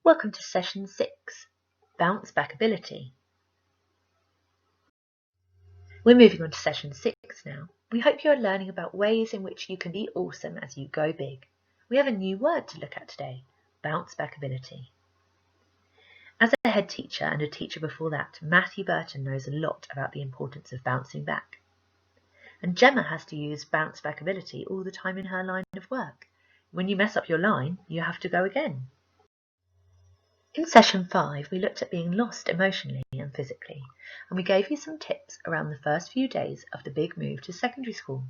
Welcome to Session 6, Bouncebackability. We're moving on to Session 6 now. We hope you are learning about ways in which you can be awesome as you go big. We have a new word to look at today, Bouncebackability. As a head teacher and a teacher before that, Matthew Burton knows a lot about the importance of bouncing back. And Gemma has to use Bouncebackability all the time in her line of work. When you mess up your line, you have to go again. In Session 5, we looked at being lost emotionally and physically, and we gave you some tips around the first few days of the big move to secondary school.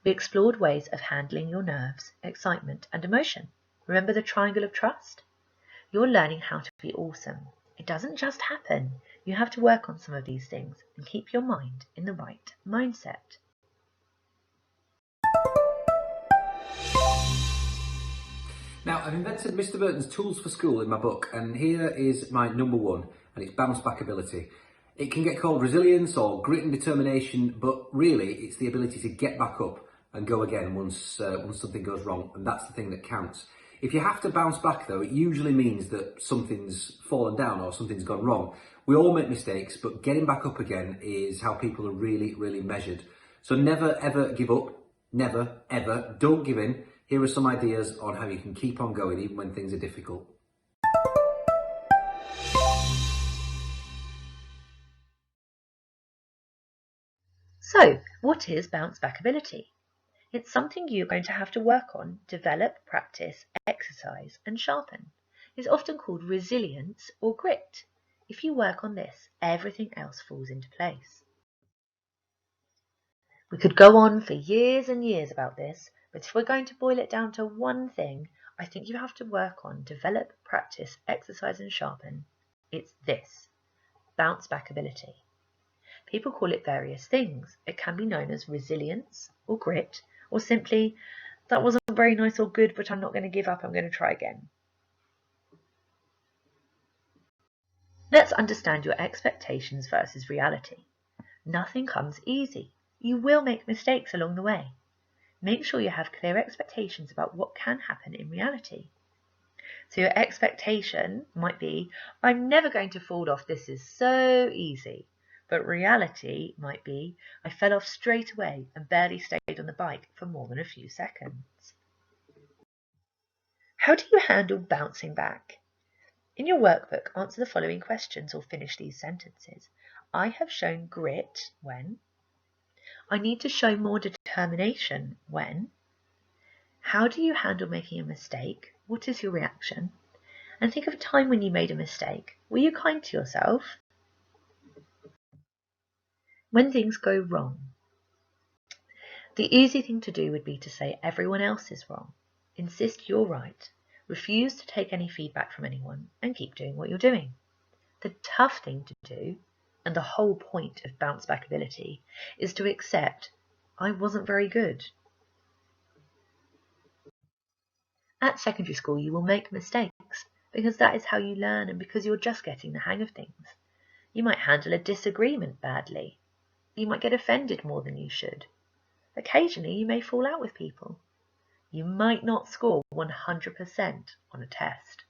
We explored ways of handling your nerves, excitement, and emotion. Remember the triangle of trust? You're learning how to be awesome. It doesn't just happen. You have to work on some of these things and keep your mind in the right mindset. Now, I've invented Mr. Burton's tools for school in my book, and here is my number one, and it's bounce-back-ability. It can get called resilience or grit and determination, but really it's the ability to get back up and go again once something goes wrong, and that's the thing that counts. If you have to bounce back though, it usually means that something's fallen down or something's gone wrong. We all make mistakes, but getting back up again is how people are really, really measured. So never ever give up, never ever, don't give in. Here are some ideas on how you can keep on going even when things are difficult. So, what is bounce-back-ability? It's something you're going to have to work on, develop, practice, exercise, and sharpen. It's often called resilience or grit. If you work on this, everything else falls into place. We could go on for years and years about this, but if we're going to boil it down to one thing, I think you have to work on, develop, practice, exercise, and sharpen. It's this, bounce-back-ability. People call it various things. It can be known as resilience or grit, or simply, that wasn't very nice or good, but I'm not going to give up, I'm going to try again. Let's understand your expectations versus reality. Nothing comes easy. You will make mistakes along the way. Make sure you have clear expectations about what can happen in reality. So your expectation might be, I'm never going to fall off, this is so easy. But reality might be, I fell off straight away and barely stayed on the bike for more than a few seconds. How do you handle bouncing back? In your workbook, answer the following questions or finish these sentences. I have shown grit when. I need to show more determination when. How do you handle making a mistake? What is your reaction? And think of a time when you made a mistake. Were you kind to yourself? When things go wrong. The easy thing to do would be to say everyone else is wrong. Insist you're right. Refuse to take any feedback from anyone and keep doing what you're doing. The tough thing to do, and the whole point of bounce-back-ability, is to accept I wasn't very good. At secondary school you will make mistakes because that is how you learn and because you're just getting the hang of things. You might handle a disagreement badly. You might get offended more than you should. Occasionally you may fall out with people. You might not score 100% on a test.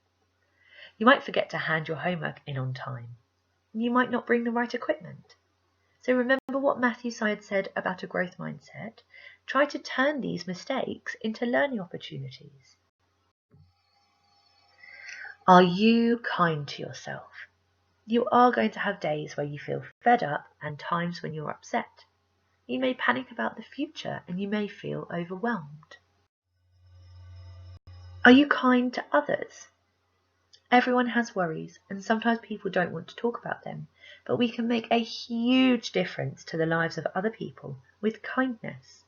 You might forget to hand your homework in on time. You might not bring the right equipment. So remember what Matthew Syed said about a growth mindset. Try to turn these mistakes into learning opportunities. Are you kind to yourself? You are going to have days where you feel fed up and times when you're upset. You may panic about the future and you may feel overwhelmed. Are you kind to others? Everyone has worries and sometimes people don't want to talk about them, but we can make a huge difference to the lives of other people with kindness.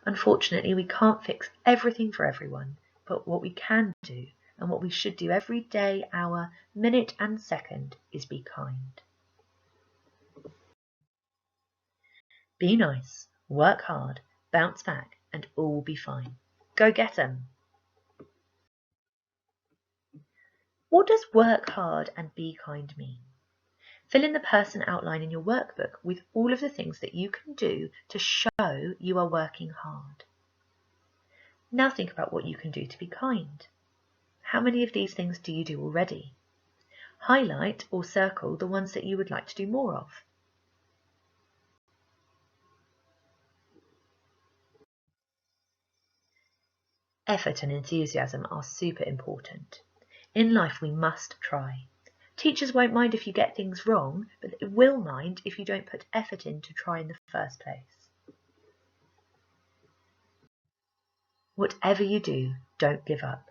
Unfortunately, we can't fix everything for everyone, but what we can do and what we should do every day, hour, minute and second is be kind. Be nice, work hard, bounce back, and all will be fine. Go get 'em. What does work hard and be kind mean? Fill in the person outline in your workbook with all of the things that you can do to show you are working hard. Now think about what you can do to be kind. How many of these things do you do already? Highlight or circle the ones that you would like to do more of. Effort and enthusiasm are super important. In life, we must try. Teachers won't mind if you get things wrong, but they will mind if you don't put effort in to try in the first place. Whatever you do, don't give up.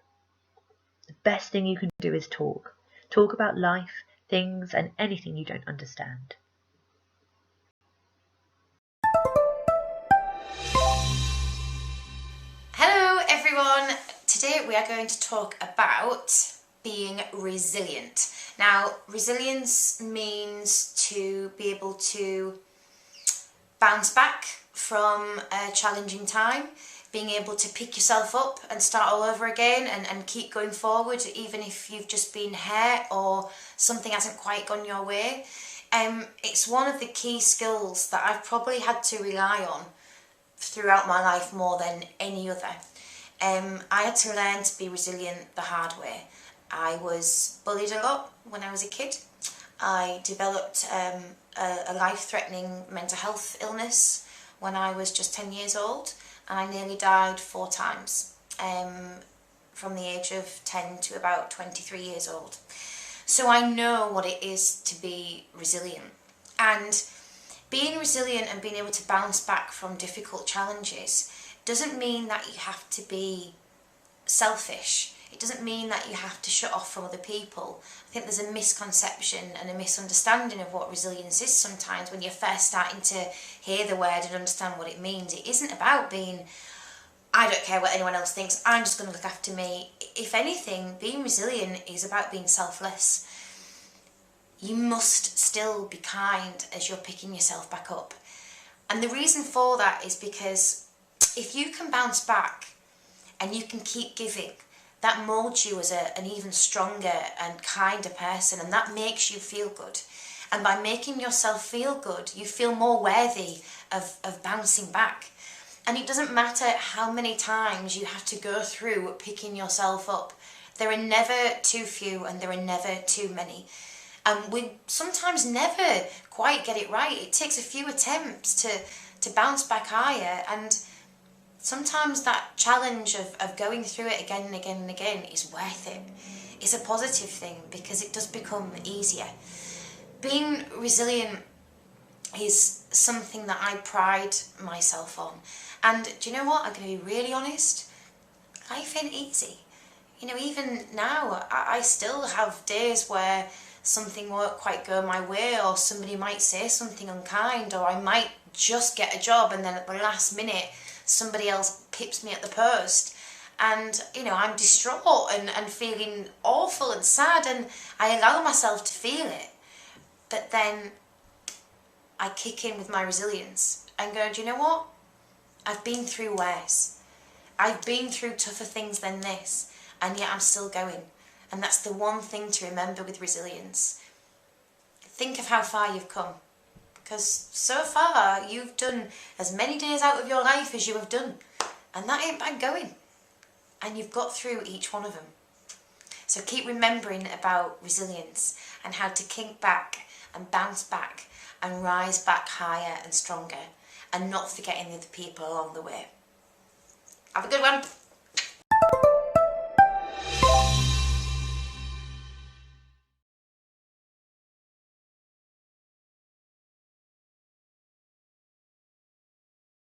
The best thing you can do is talk. Talk about life, things, and anything you don't understand. Hello everyone! Today we are going to talk about being resilient. Now, resilience means to be able to bounce back from a challenging time, being able to pick yourself up and start all over again and keep going forward even if you've just been hurt or something hasn't quite gone your way. It's one of the key skills that I've probably had to rely on throughout my life more than any other. I had to learn to be resilient the hard way. I was bullied a lot when I was a kid. I developed a life-threatening mental health illness when I was just 10 years old, and I nearly died 4 times from the age of 10 to about 23 years old. So I know what it is to be resilient. And being resilient and being able to bounce back from difficult challenges doesn't mean that you have to be selfish. It doesn't mean that you have to shut off from other people. I think there's a misconception and a misunderstanding of what resilience is sometimes when you're first starting to hear the word and understand what it means. It isn't about being, I don't care what anyone else thinks, I'm just going to look after me. If anything, being resilient is about being selfless. You must still be kind as you're picking yourself back up. And the reason for that is because if you can bounce back and you can keep giving, that molds you as an even stronger and kinder person, and that makes you feel good. And by making yourself feel good, you feel more worthy of bouncing back. And it doesn't matter how many times you have to go through picking yourself up. There are never too few and there are never too many. And we sometimes never quite get it right. It takes a few attempts to bounce back higher, and sometimes that challenge of going through it again and again and again is worth it. It's a positive thing because it does become easier. Being resilient is something that I pride myself on. And do you know what? I'm going to be really honest. Life ain't easy. You know, even now, I still have days where something won't quite go my way, or somebody might say something unkind, or I might just get a job and then at the last minute somebody else pips me at the post, and you know, I'm distraught and feeling awful and sad, and I allow myself to feel it. But then I kick in with my resilience and go, do you know what? I've been through worse. I've been through tougher things than this, and yet I'm still going. And that's the one thing to remember with resilience. Think of how far you've come. Because so far, you've done as many days out of your life as you have done. And that ain't bad going. And you've got through each one of them. So keep remembering about resilience and how to kick back and bounce back and rise back higher and stronger. And not forgetting the other people along the way. Have a good one.